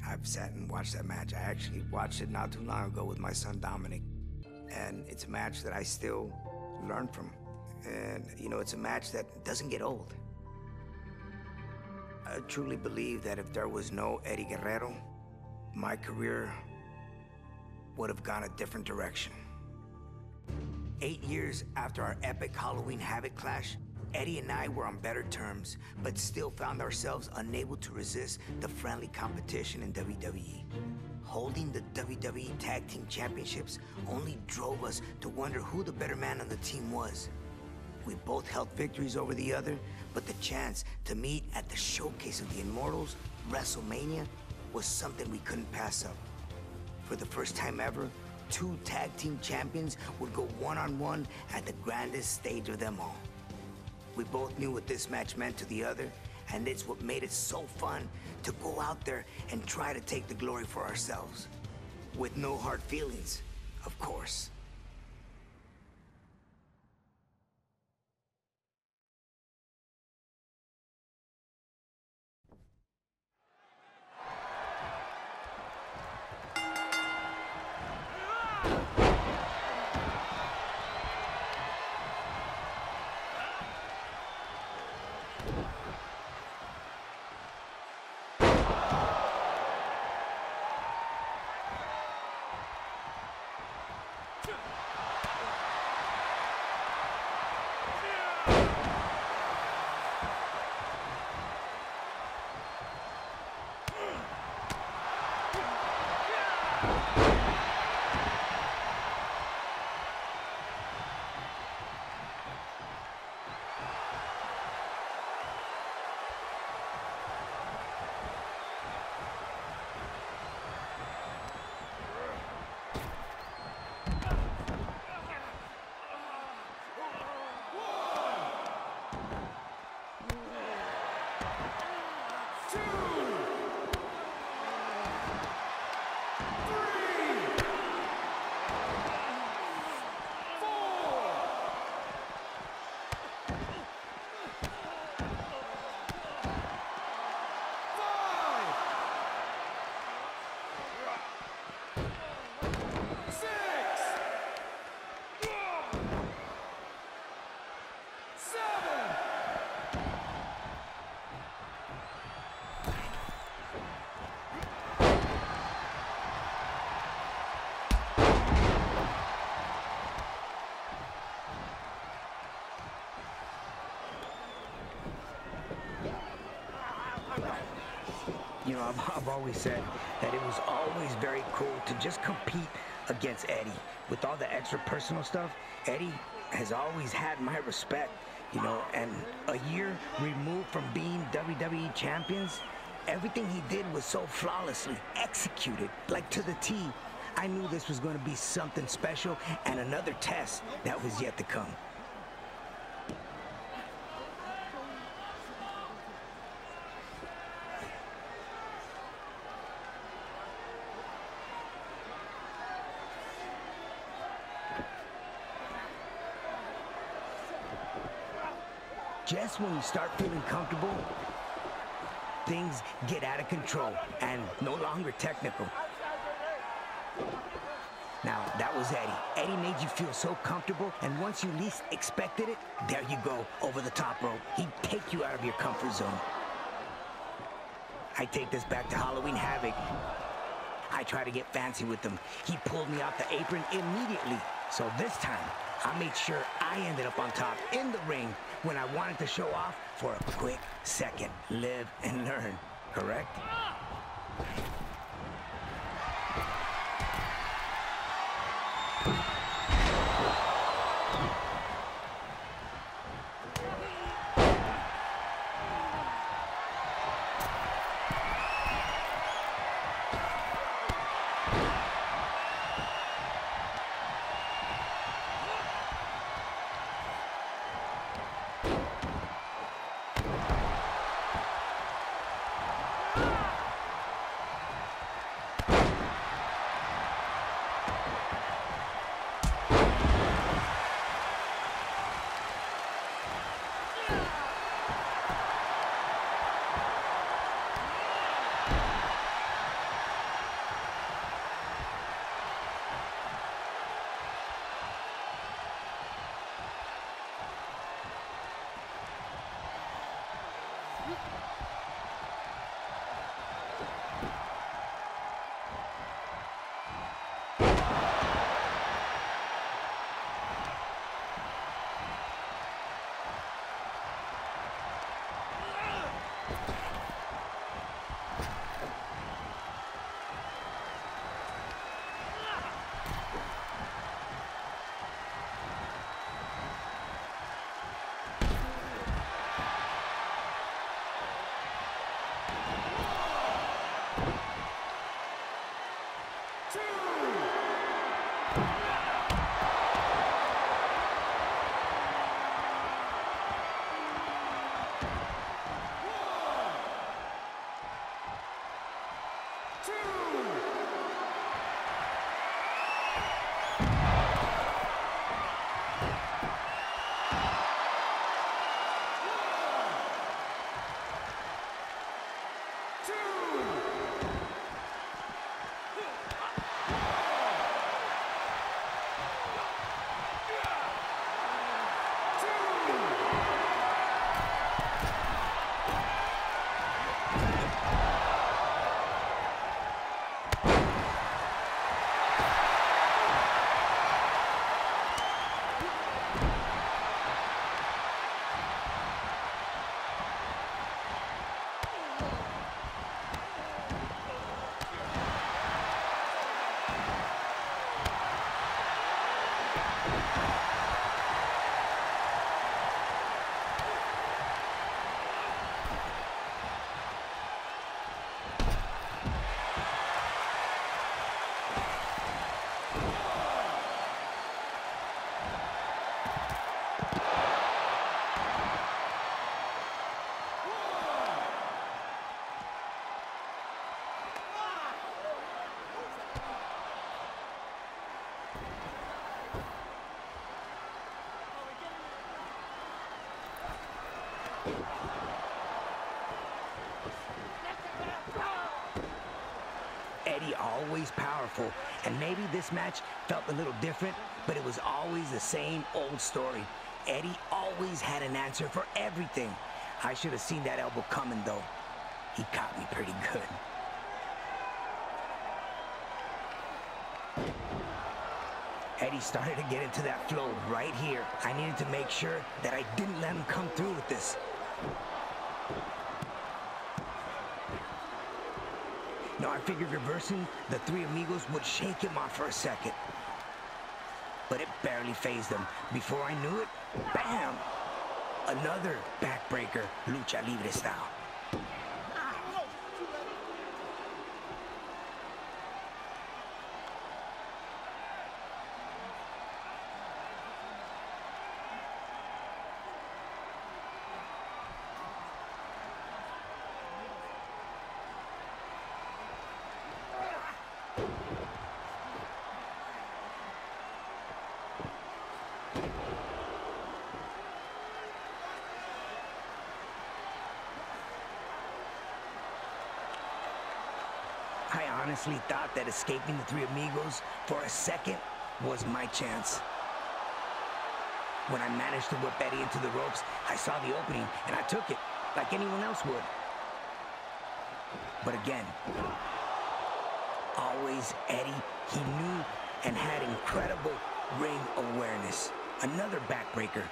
I've sat and watched that match. I actually watched it not too long ago with my son Dominic. And it's a match that I still learn from. And, you know, it's a match that doesn't get old. I truly believe that if there was no Eddie Guerrero, my career would have gone a different direction. 8 years after our epic Halloween Havoc clash, Eddie and I were on better terms, but still found ourselves unable to resist the friendly competition in WWE. Holding the WWE Tag Team Championships only drove us to wonder who the better man on the team was. We both held victories over the other, but the chance to meet at the showcase of the Immortals, WrestleMania, was something we couldn't pass up. For the first time ever, two tag team champions would go one-on-one at the grandest stage of them all. We both knew what this match meant to the other, and it's what made it so fun to go out there and try to take the glory for ourselves. With no hard feelings, of course. You know, I've always said that it was always very cool to just compete against Eddie. With all the extra personal stuff, Eddie has always had my respect, you know, and a year removed from being WWE champions, everything he did was so flawlessly executed, like to the T. I knew this was going to be something special and another test that was yet to come. Just when you start feeling comfortable, things get out of control and no longer technical. Now, that was Eddie. Eddie made you feel so comfortable, and once you least expected it, there you go, over the top rope. He'd take you out of your comfort zone. I take this back to Halloween Havoc. I try to get fancy with him. He pulled me off the apron immediately. So this time, I made sure I ended up on top in the ring when I wanted to show off for a quick second. Live and learn, correct? Eddie always powerful, and maybe this match felt a little different, but it was always the same old story. Eddie always had an answer for everything. I should have seen that elbow coming, though. He caught me pretty good. Eddie started to get into that flow right here. I needed to make sure that I didn't let him come through with this. Now, I figured reversing the Three Amigos would shake him off for a second. But it barely fazed him. Before I knew it, bam! Another backbreaker, lucha libre style. I honestly thought that escaping the Three Amigos for a second was my chance. When I managed to whip Eddie into the ropes, I saw the opening and I took it like anyone else would. But again, always Eddie, he knew and had incredible ring awareness. Another backbreaker.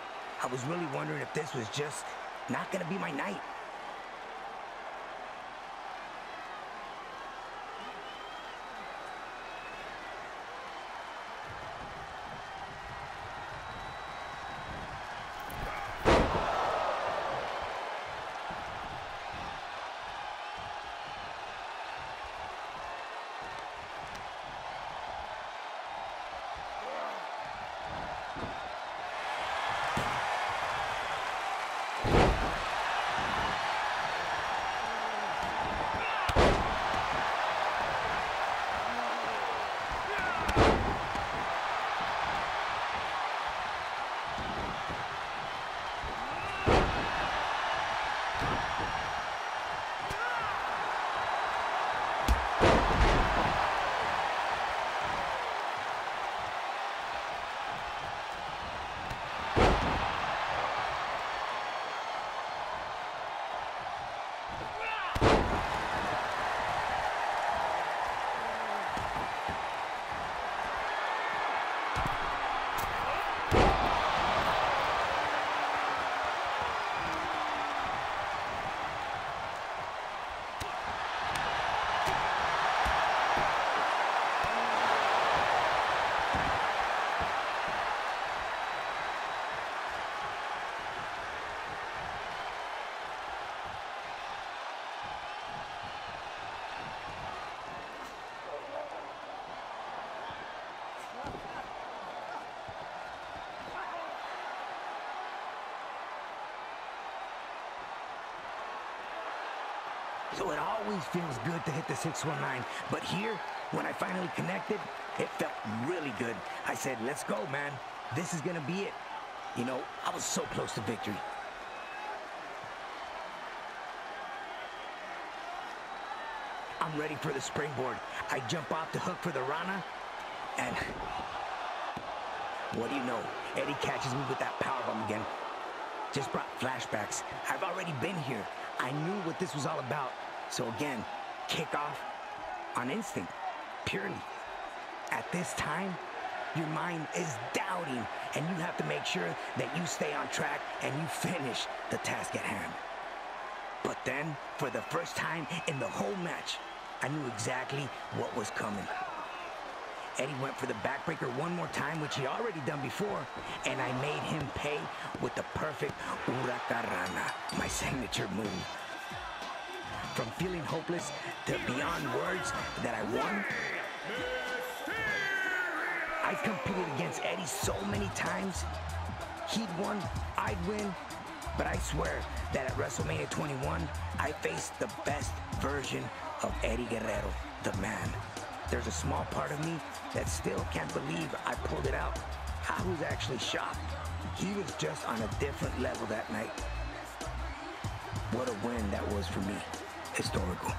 I was really wondering if this was just not gonna be my night. So it always feels good to hit the 619. But here, when I finally connected, it felt really good. I said, let's go, man. This is gonna be it. You know, I was so close to victory. I'm ready for the springboard. I jump off the hook for the Rana, and what do you know? Eddie catches me with that powerbomb again. Just brought flashbacks. I've already been here. I knew what this was all about. So again, kick off on instinct, purely. At this time, your mind is doubting, and you have to make sure that you stay on track and you finish the task at hand. But then, for the first time in the whole match, I knew exactly what was coming. Eddie went for the backbreaker one more time, which he already done before, and I made him pay with the perfect Huracarana, my signature move. From feeling hopeless to beyond words that I won. I've competed against Eddie so many times. He'd won, I'd win, but I swear that at WrestleMania 21, I faced the best version of Eddie Guerrero, the man. There's a small part of me that still can't believe I pulled it out. I was actually shocked. He was just on a different level that night. What a win that was for me. Historical.